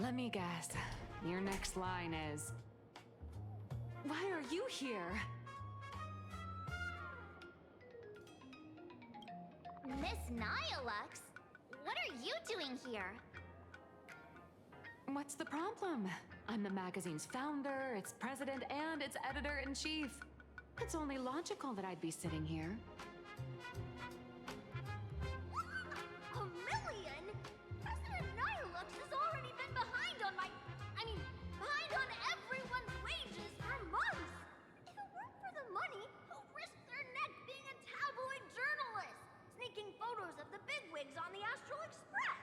Let me guess. Your next line is, why are you here? Miss Nihilux, what are you doing here? What's the problem? I'm the magazine's founder, its president, and its editor-in-chief. It's only logical that I'd be sitting here. A million? President Nihilux has already been behind on behind on everyone's wages for months! If it weren't for the money, who'd risk their neck being a tabloid journalist, sneaking photos of the bigwigs on the Astral Express?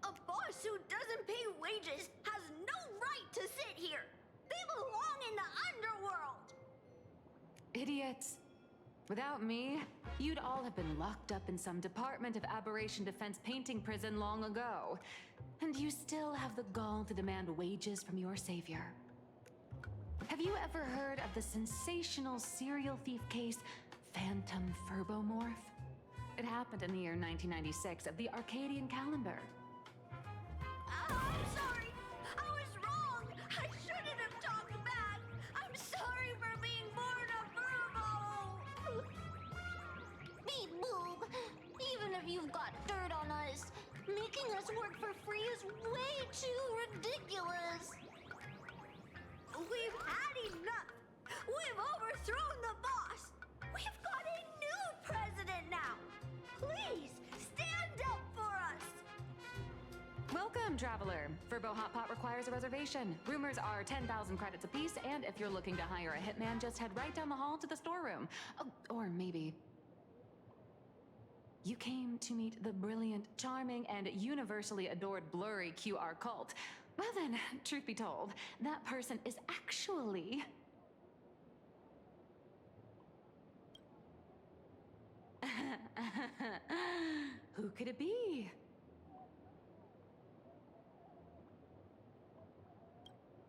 A boss who doesn't pay wages has no right to sit here! They belong in the underworld! Idiots. Without me, you'd all have been locked up in some Department of Aberration Defense painting prison long ago. And you still have the gall to demand wages from your savior. Have you ever heard of the sensational serial thief case, Phantom Furbomorph? It happened in the year 1996 of the Arcadian calendar. I'm sorry! I was wrong! I shouldn't have talked back! I'm sorry for being born a furball! Beep boop! Even if you've got dirt on us, making us work for free is way too ridiculous! We've had enough! We've overthrown the boss! We've got a new president now! Please, stand up for us! Welcome, traveler. Furbo Hot Pot requires a reservation. Rumors are 10,000 credits apiece, and if you're looking to hire a hitman, just head right down the hall to the storeroom. Oh, or maybe you came to meet the brilliant, charming, and universally adored blurry QR cult. Well then, truth be told, that person is actually... Who could it be?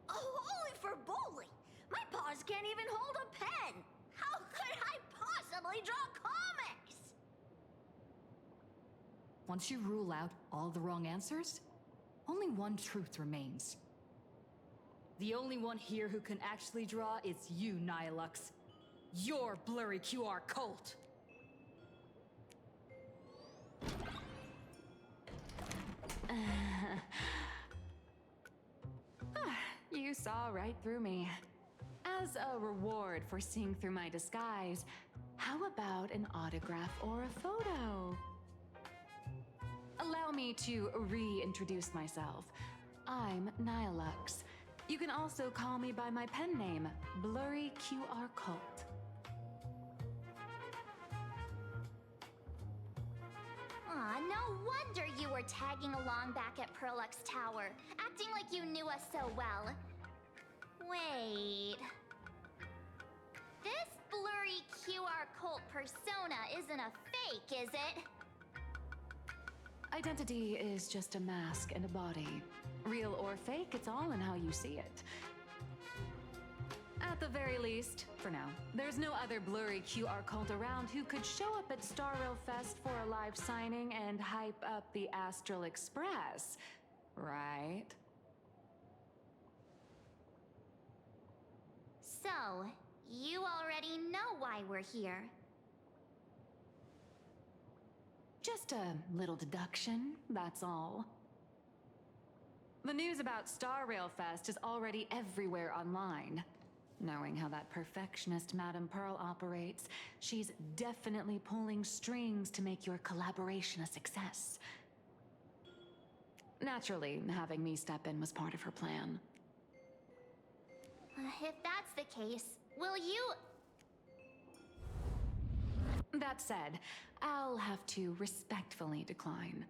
Oh, holy for bowling! My paws can't even hold a pen! How could I possibly draw comics? Once you rule out all the wrong answers, only one truth remains. The only one here who can actually draw is you, Nihilux. Your blurry QR cult! You saw right through me. As a reward for seeing through my disguise, how about an autograph or a photo? Allow me to reintroduce myself. I'm Nihilux. You can also call me by my pen name, Blurry QR Cult. Aw, no wonder you were tagging along back at Perlux Tower, acting like you knew us so well. Wait... This blurry QR cult persona isn't a fake, is it? Identity is just a mask and a body. Real or fake, it's all in how you see it. At the very least, for now, there's no other blurry QR cult around who could show up at Star Rail Fest for a live signing and hype up the Astral Express, right? So, you already know why we're here. Just a little deduction, that's all. The news about Star Rail Fest is already everywhere online. Knowing how that perfectionist Madame Pearl operates, she's definitely pulling strings to make your collaboration a success. Naturally, having me step in was part of her plan. If that's the case, will you... That said, I'll have to respectfully decline.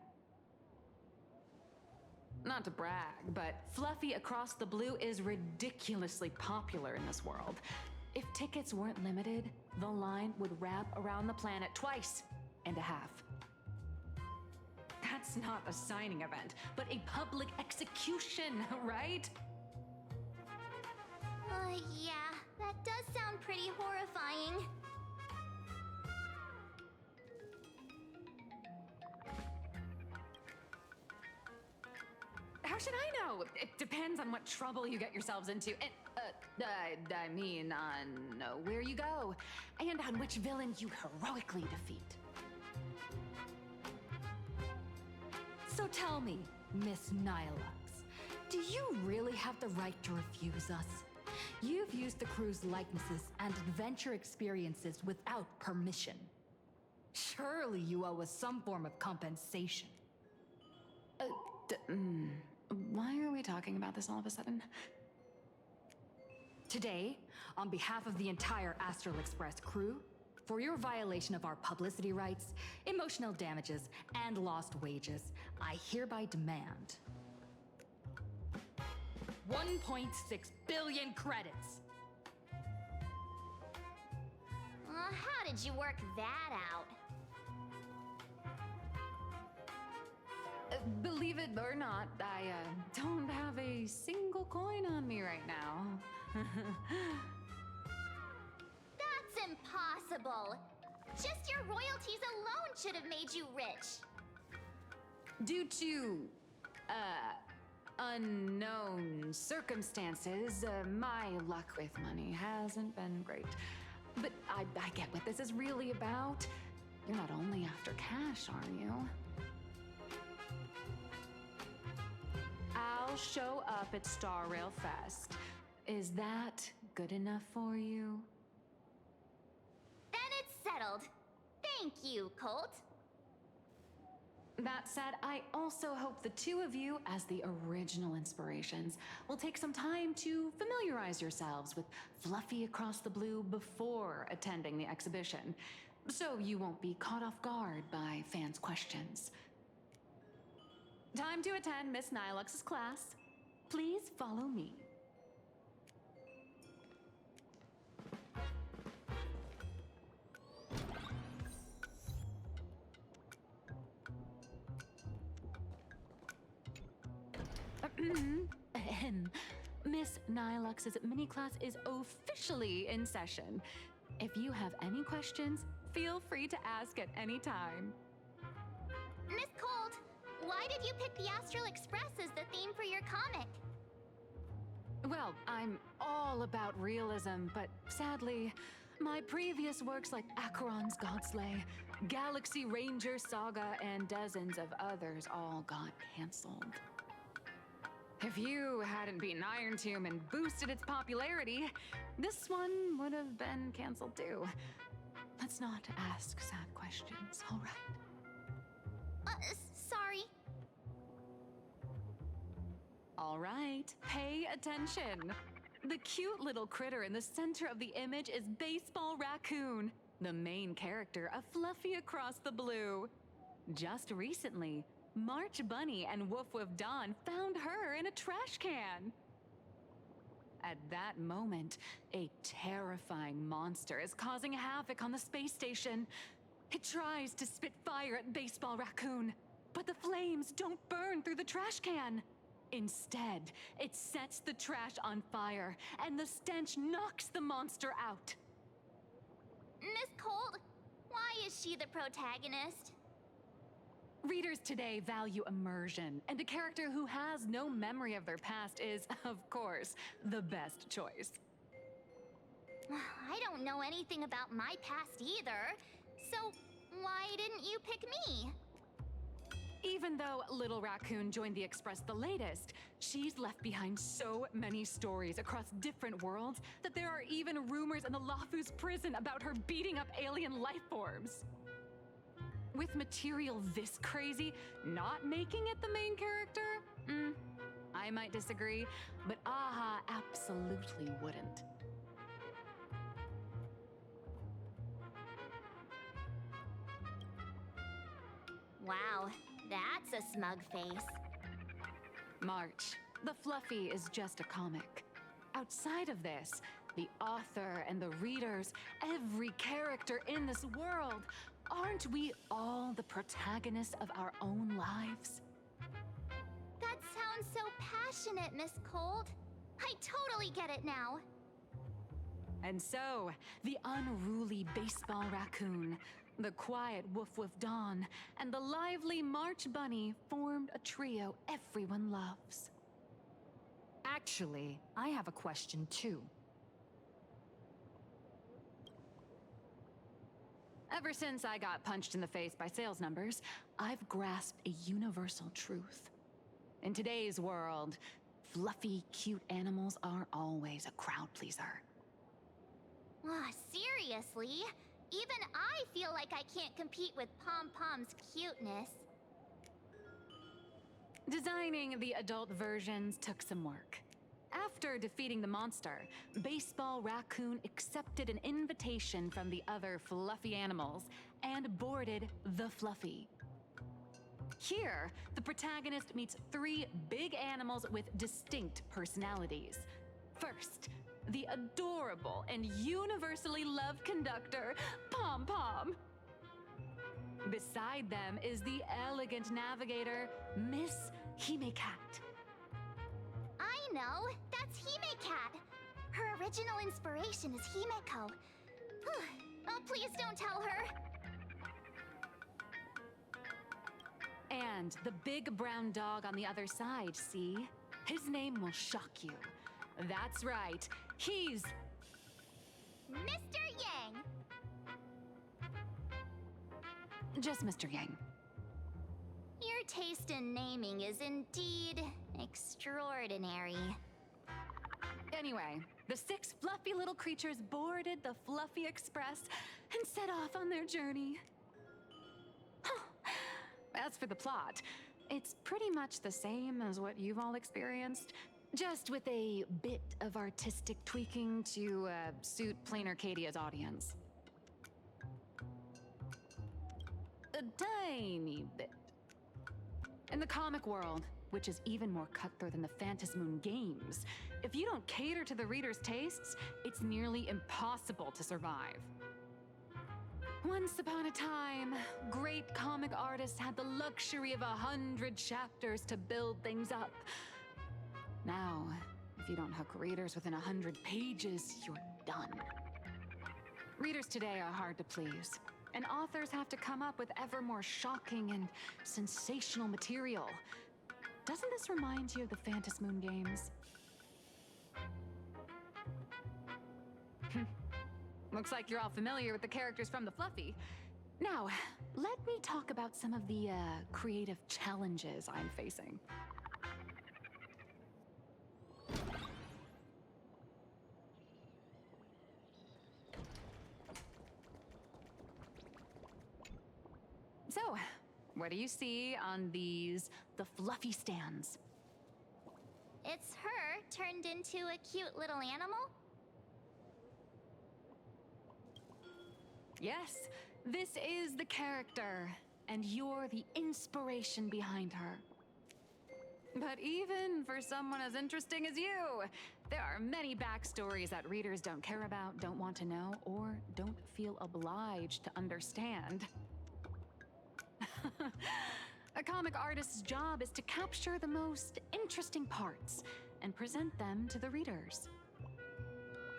Not to brag, but Fluffy Across the Blue is ridiculously popular in this world. If tickets weren't limited, the line would wrap around the planet twice and a half. That's not a signing event, but a public execution, right? Yeah, that does sound pretty horrifying. How should I know? It depends on what trouble you get yourselves into, and, I mean, on where you go, and on which villain you heroically defeat. So tell me, Miss Nihilux, do you really have the right to refuse us? You've used the crew's likenesses and adventure experiences without permission. Surely you owe us some form of compensation. Why are we talking about this all of a sudden? Today, on behalf of the entire Astral Express crew, for your violation of our publicity rights, emotional damages, and lost wages, I hereby demand 1.6 billion credits. How did you work that out? Believe it or not, I don't have a single coin on me right now. That's impossible. Just your royalties alone should have made you rich. Due to, unknown circumstances, my luck with money hasn't been great. But I get what this is really about. You're not only after cash, are you? I'll show up at Star Rail Fest. Is that good enough for you? Then it's settled. Thank you, Colt. That said, I also hope the two of you, as the original inspirations, will take some time to familiarize yourselves with Fluffy Across the Blue before attending the exhibition, so you won't be caught off guard by fans' questions. Time to attend Miss Nihilux's class. Please follow me. Miss Nihilux's mini class is officially in session. If you have any questions, feel free to ask at any time. Miss Colt, why did you pick the Astral Express as the theme for your comic? Well, I'm all about realism, but sadly, my previous works like Acheron's Godslay, Galaxy Ranger Saga, and dozens of others all got canceled. If you hadn't beaten Iron Tomb and boosted its popularity, this one would have been canceled too. Let's not ask sad questions, all right? Sorry. All right, pay attention. The cute little critter in the center of the image is Baseball Raccoon, the main character of Fluffy Across the Blue. Just recently, March Bunny and Woof Woof Dawn found her in a trash can. At that moment, a terrifying monster is causing havoc on the space station. It tries to spit fire at Baseball Raccoon, but the flames don't burn through the trash can. Instead, it sets the trash on fire, and the stench knocks the monster out. Miss Colt, why is she the protagonist? Readers today value immersion, and a character who has no memory of their past is, of course, the best choice. I don't know anything about my past either, so why didn't you pick me? Even though Little Raccoon joined the Express the latest, she's left behind so many stories across different worlds that there are even rumors in the Lafu's prison about her beating up alien life forms. With material this crazy, not making it the main character? I might disagree, but Aha absolutely wouldn't. Wow, that's a smug face. March, the Fluffy is just a comic. Outside of this, the author and the readers, every character in this world, aren't we all the protagonists of our own lives? That sounds so passionate, Miss Colt. I totally get it now. And so, the unruly baseball raccoon, the quiet woof-woof Dawn, and the lively March Bunny formed a trio everyone loves. Actually, I have a question too. Ever since I got punched in the face by sales numbers, I've grasped a universal truth. In today's world, fluffy, cute animals are always a crowd pleaser. Seriously? Even I feel like I can't compete with Pom Pom's cuteness. Designing the adult versions took some work. After defeating the monster, Baseball Raccoon accepted an invitation from the other fluffy animals and boarded the Fluffy. Here, the protagonist meets three big animals with distinct personalities. First, the adorable and universally loved conductor, Pom Pom. Beside them is the elegant navigator, Miss Hime-Cat. I know, that's Hime-Cat. Her original inspiration is Himeko. Oh, please don't tell her. And the big brown dog on the other side, see? His name will shock you. That's right, he's Mr. Yang. just Mr. Yang. Your taste in naming is indeed extraordinary. Anyway, the six fluffy little creatures boarded the Fluffy Express and set off on their journey. As for the plot, it's pretty much the same as what you've all experienced, just with a bit of artistic tweaking to suit Planarcadia's audience. A tiny bit. In the comic world, which is even more cutthroat than the Phantasmoon games, if you don't cater to the reader's tastes, it's nearly impossible to survive. Once upon a time, great comic artists had the luxury of 100 chapters to build things up. Now, if you don't hook readers within 100 pages, you're done. Readers today are hard to please, and authors have to come up with ever more shocking and sensational material. Doesn't this remind you of the Phantasmoon games? Looks like you're all familiar with the characters from the Fluffy. Now, let me talk about some of the creative challenges I'm facing. So, what do you see on the Fluffy stands? It's her turned into a cute little animal? Yes, this is the character, and you're the inspiration behind her. But even for someone as interesting as you, there are many backstories that readers don't care about, don't want to know, or don't feel obliged to understand. A comic artist's job is to capture the most interesting parts and present them to the readers.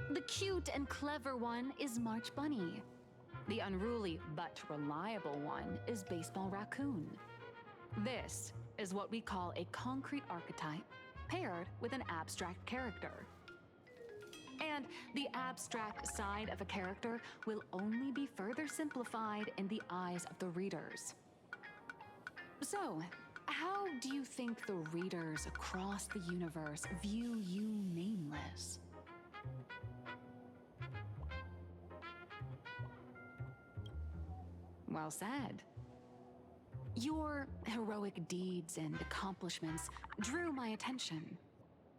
The cute and clever one is March Bunny. The unruly but reliable one is Baseball Raccoon. This is what we call a concrete archetype paired with an abstract character. And the abstract side of a character will only be further simplified in the eyes of the readers. So, how do you think the readers across the universe view you nameless? Well said. Your heroic deeds and accomplishments drew my attention,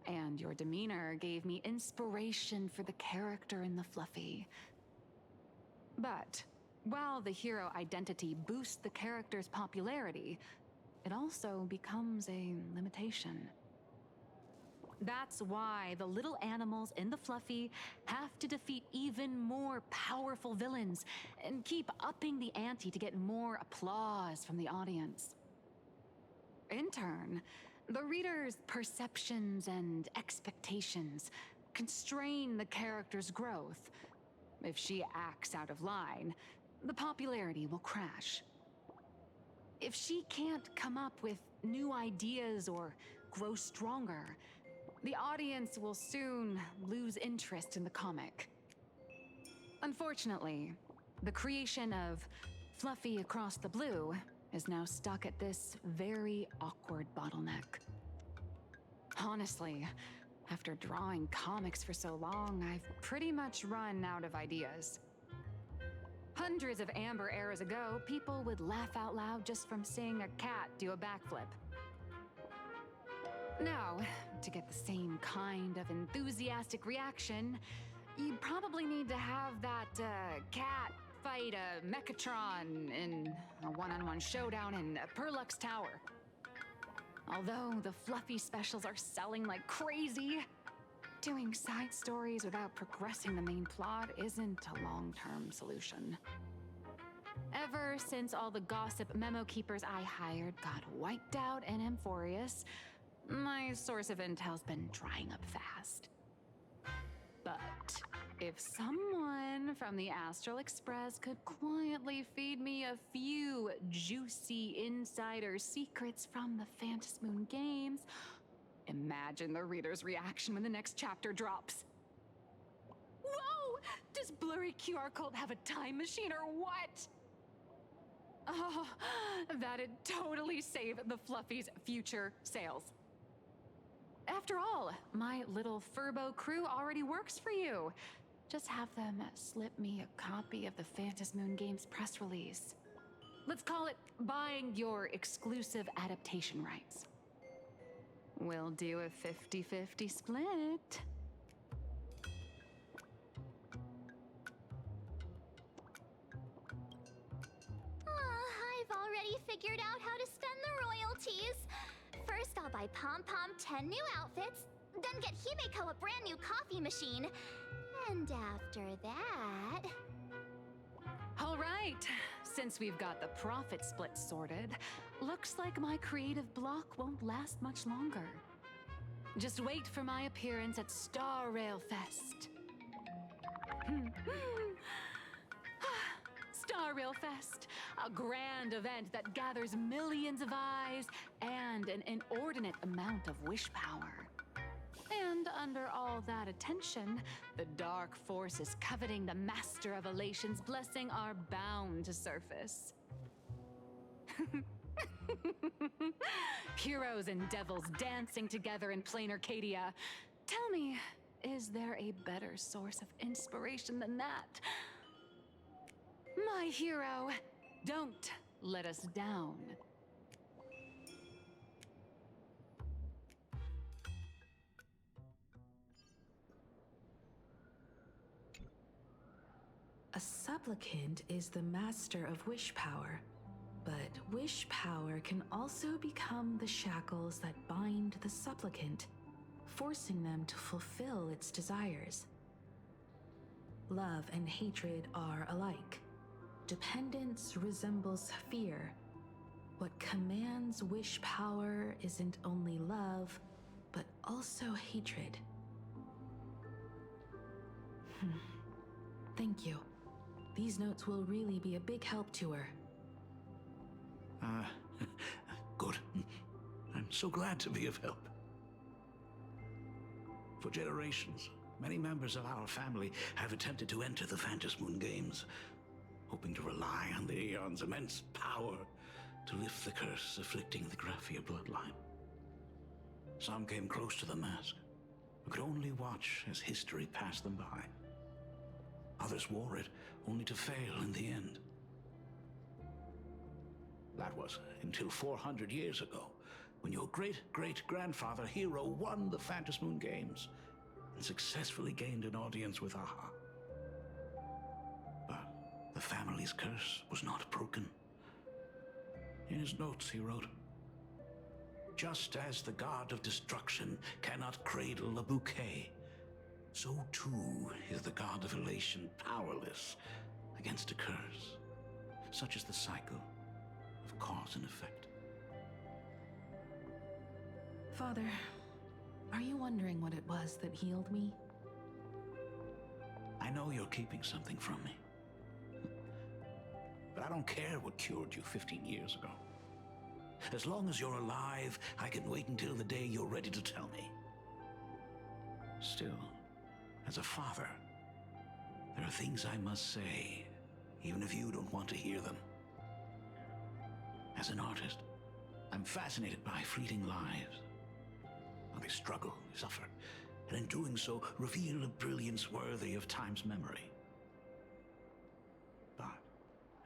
and your demeanor gave me inspiration for the character in the Fluffy. But while the hero identity boosts the character's popularity, it also becomes a limitation. That's why the little animals in the Fluffy have to defeat even more powerful villains and keep upping the ante to get more applause from the audience. In turn, the reader's perceptions and expectations constrain the character's growth. If she acts out of line, the popularity will crash. If she can't come up with new ideas or grow stronger, the audience will soon lose interest in the comic. Unfortunately, the creation of Fluffy Across the Blue is now stuck at this very awkward bottleneck. Honestly, after drawing comics for so long, I've pretty much run out of ideas. Hundreds of amber eras ago, people would laugh out loud just from seeing a cat do a backflip. Now, to get the same kind of enthusiastic reaction, you probably need to have that cat fight a Mechatron in a one-on-one showdown in Perlux Tower. Although the Fluffy specials are selling like crazy, doing side stories without progressing the main plot isn't a long-term solution. Ever since all the gossip memo keepers I hired got wiped out in Amphorius, my source of intel's been drying up fast. But if someone from the Astral Express could quietly feed me a few juicy insider secrets from the Phantasmoon games, imagine the reader's reaction when the next chapter drops. Whoa! Does Blurry QR Cult have a time machine or what? Oh, that'd totally save the Fluffy's future sales. After all, my little Furbo crew already works for you. Just have them slip me a copy of the Phantasmoon Games press release. Let's call it buying your exclusive adaptation rights. We'll do a 50-50 split. I've already figured out how to spend the royalties. First, I'll buy Pom Pom 10 new outfits, then get Himeko a brand new coffee machine. And after that... All right, since we've got the profit split sorted, looks like my creative block won't last much longer. Just wait for my appearance at Star Rail Fest. Star Rail Fest, a grand event that gathers millions of eyes and an inordinate amount of wish power. And under all that attention, the dark forces coveting the Master of Elation's blessing are bound to surface. Heroes and devils dancing together in Planarcadia. Tell me, is there a better source of inspiration than that? My hero, don't let us down. A supplicant is the master of wish power, but wish power can also become the shackles that bind the supplicant, forcing them to fulfill its desires. Love and hatred are alike. Dependence resembles fear. What commands wish power isn't only love, but also hatred. Thank you. These notes will really be a big help to her. Good. I'm so glad to be of help. For generations, many members of our family have attempted to enter the Phantasmoon Games, hoping to rely on the Aeon's immense power to lift the curse afflicting the Graphia bloodline. Some came close to the mask, but could only watch as history passed them by. Others wore it, only to fail in the end. That was until 400 years ago, when your great-great-grandfather Hero won the Phantasmoon Games and successfully gained an audience with Aha. But the family's curse was not broken. In his notes, he wrote, "Just as the god of destruction cannot cradle a bouquet, so too is the god of elation powerless against a curse. Such is the cycle of cause and effect." Father, are you wondering what it was that healed me? know you're keeping something from me. But I don't care what cured you 15 years ago. As long as you're alive, I can wait until the day you're ready to tell me. Still, as a father, there are things I must say, even if you don't want to hear them. As an artist, I'm fascinated by fleeting lives. How they struggle, suffer, and in doing so, reveal a brilliance worthy of time's memory. But,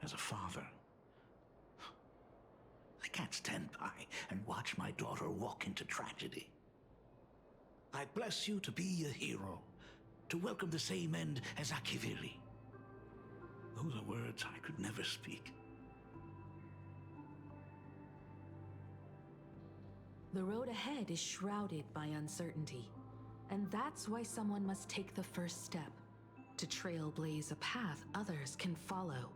as a father, I can't stand by and watch my daughter walk into tragedy. I bless you to be a hero, to welcome the same end as Akiviri. Those are words I could never speak. The road ahead is shrouded by uncertainty, and that's why someone must take the first step to trailblaze a path others can follow.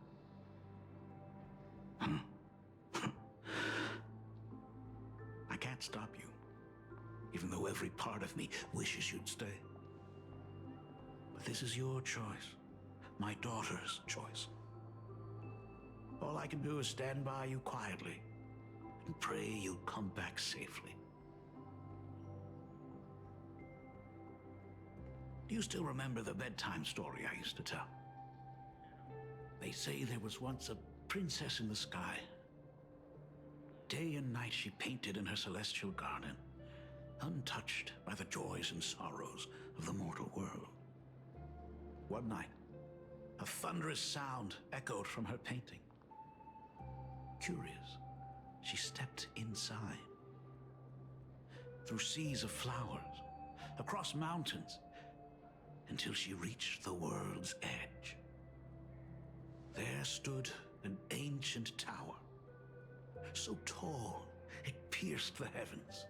I can't stop you, even though every part of me wishes you'd stay. But this is your choice, my daughter's choice. All I can do is stand by you quietly and pray you'll come back safely. Do you still remember the bedtime story I used to tell? They say there was once a princess in the sky. Day and night she painted in her celestial garden, untouched by the joys and sorrows of the mortal world. One night, a thunderous sound echoed from her painting. Curious, she stepped inside. Through seas of flowers, across mountains, until she reached the world's edge. There stood an ancient tower, so tall it pierced the heavens,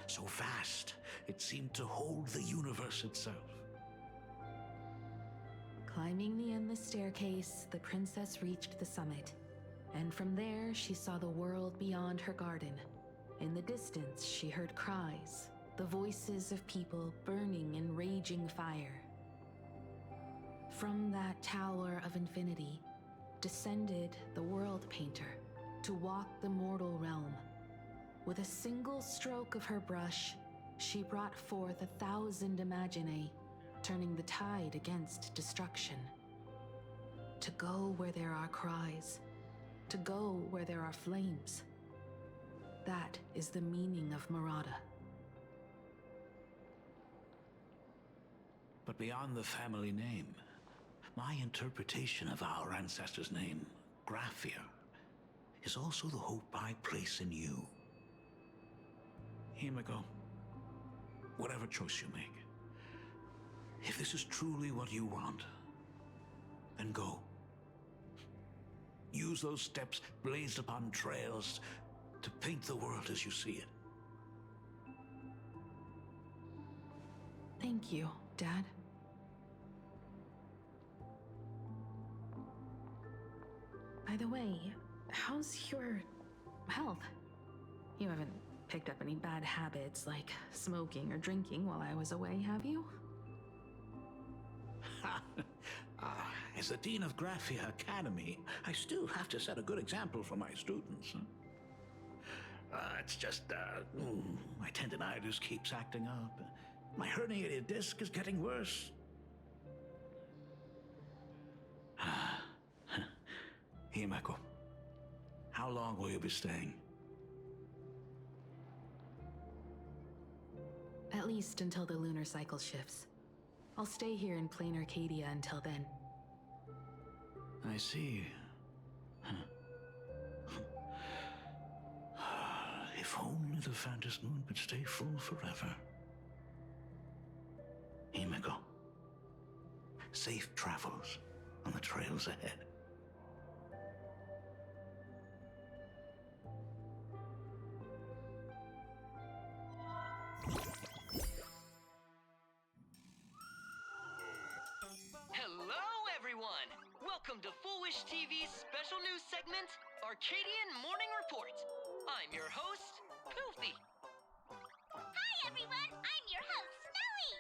so vast it seemed to hold the universe itself. Climbing the endless staircase, the princess reached the summit, and from there she saw the world beyond her garden. In the distance, she heard cries, the voices of people burning in raging fire. From that tower of infinity descended the world painter to walk the mortal realm. With a single stroke of her brush, she brought forth 1,000 imaginae, turning the tide against destruction. To go where there are cries, to go where there are flames. That is the meaning of Murata. But beyond the family name, my interpretation of our ancestors' name, Graphia, is also the hope I place in you. Himiko, whatever choice you make, if this is truly what you want, then go. Use those steps blazed upon trails to paint the world as you see it. Thank you, Dad. By the way, how's your health? You haven't picked up any bad habits like smoking or drinking while I was away, have you? As the Dean of Graphia Academy, I still have to set a good example for my students. It's just, my tendinitis keeps acting up. My herniated disc is getting worse. Himeko, how long will you be staying? At least until the lunar cycle shifts. I'll stay here in Planarcadia until then. I see. If only the Phantom Moon could stay full forever. Himeko, safe travels on the trails ahead. Hello, everyone! Welcome to Foolish TV's special news segment, Arcadian Morning Report. I'm your host, Poofy. Hi everyone, I'm your host, Smelly!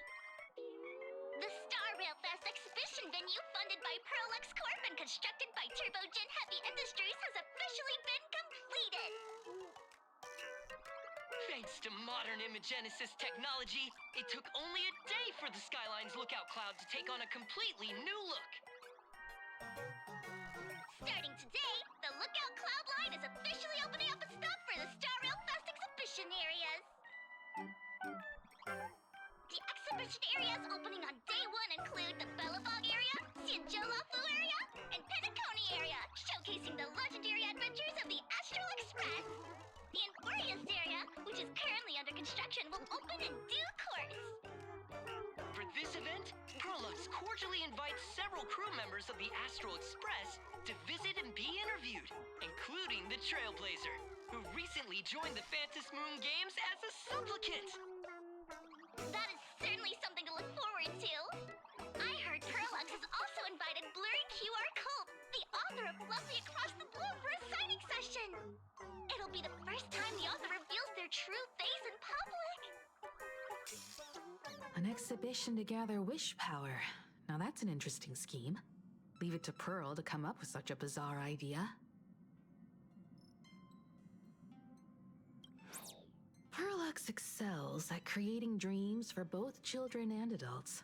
The Star Rail Fest exhibition venue funded by Pearlux Corp and constructed by Turbogen Heavy Industries has officially been completed. Thanks to modern Imagenesis technology, it took only a day for the Skyline's lookout cloud to take on a completely new look. Starting today, the Lookout Cloud line is officially opening up a stop for the Star Rail Fest exhibition areas. The exhibition areas opening on day one include the Belobog area, Sinjolafu area, and Penacony area, showcasing the legendary adventures of the Astral Express. The Enforius area, which is currently under construction, will open in due course. For this event, Pearlux cordially invites several crew members of the Astral Express to visit and be interviewed, including the Trailblazer, who recently joined the Phantom Moon Games as a supplicant. That is certainly something to look forward to. I heard Pearlux has also invited Blurry QR Cult, the author of Lovely Across the Blue, for a signing session. It'll be the first time the author reveals their true face in public. An exhibition to gather wish power. Now that's an interesting scheme. Leave it to Pearl to come up with such a bizarre idea. Pearlux excels at creating dreams for both children and adults.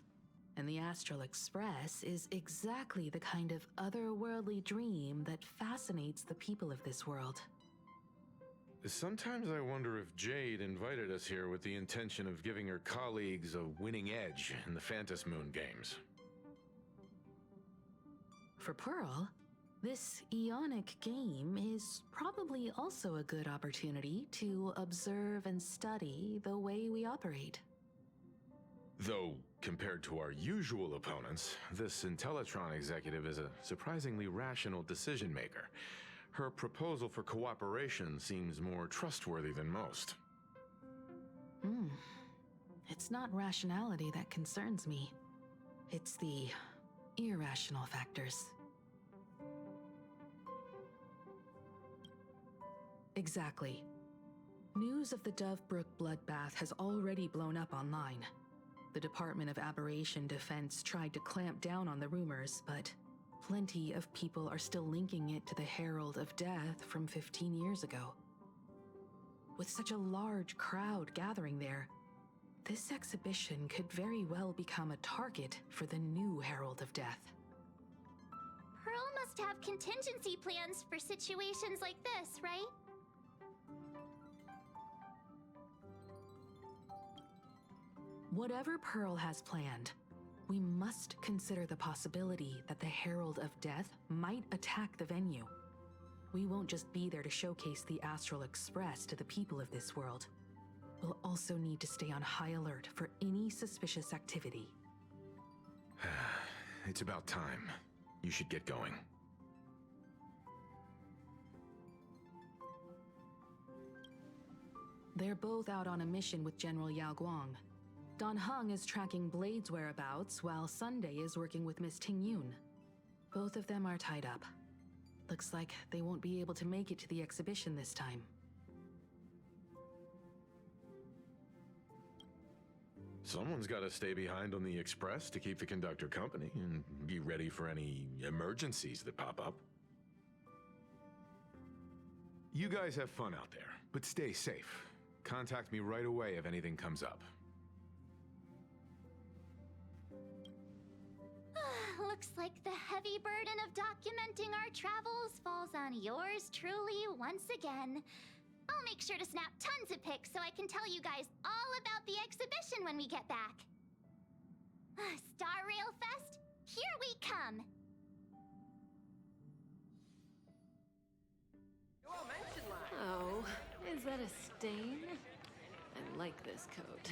And the Astral Express is exactly the kind of otherworldly dream that fascinates the people of this world. Sometimes I wonder if Jade invited us here with the intention of giving her colleagues a winning edge in the Phantom Moon Games. For Pearl, this Ionic game is probably also a good opportunity to observe and study the way we operate. Though, compared to our usual opponents, this Intellitron executive is a surprisingly rational decision maker. Her proposal for cooperation seems more trustworthy than most. It's not rationality that concerns me. It's the irrational factors. Exactly. News of the Dovebrook bloodbath has already blown up online. The Department of Aberration Defense tried to clamp down on the rumors, but plenty of people are still linking it to the Herald of Death from 15 years ago. With such a large crowd gathering there, this exhibition could very well become a target for the new Herald of Death. Pearl must have contingency plans for situations like this, right? Whatever Pearl has planned, we must consider the possibility that the Herald of Death might attack the venue. We won't just be there to showcase the Astral Express to the people of this world. We'll also need to stay on high alert for any suspicious activity. It's about time. You should get going. They're both out on a mission with General Yao Guang. Don Hung is tracking Blade's whereabouts, while Sunday is working with Miss Ting Yun. Both of them are tied up. Looks like they won't be able to make it to the exhibition this time. Someone's got to stay behind on the express to keep the conductor company and be ready for any emergencies that pop up. You guys have fun out there, but stay safe. Contact me right away if anything comes up. Looks like the heavy burden of documenting our travels falls on yours truly once again. I'll make sure to snap tons of pics so I can tell you guys all about the exhibition when we get back. Star Rail Fest, here we come! Oh, is that a stain? I like this coat.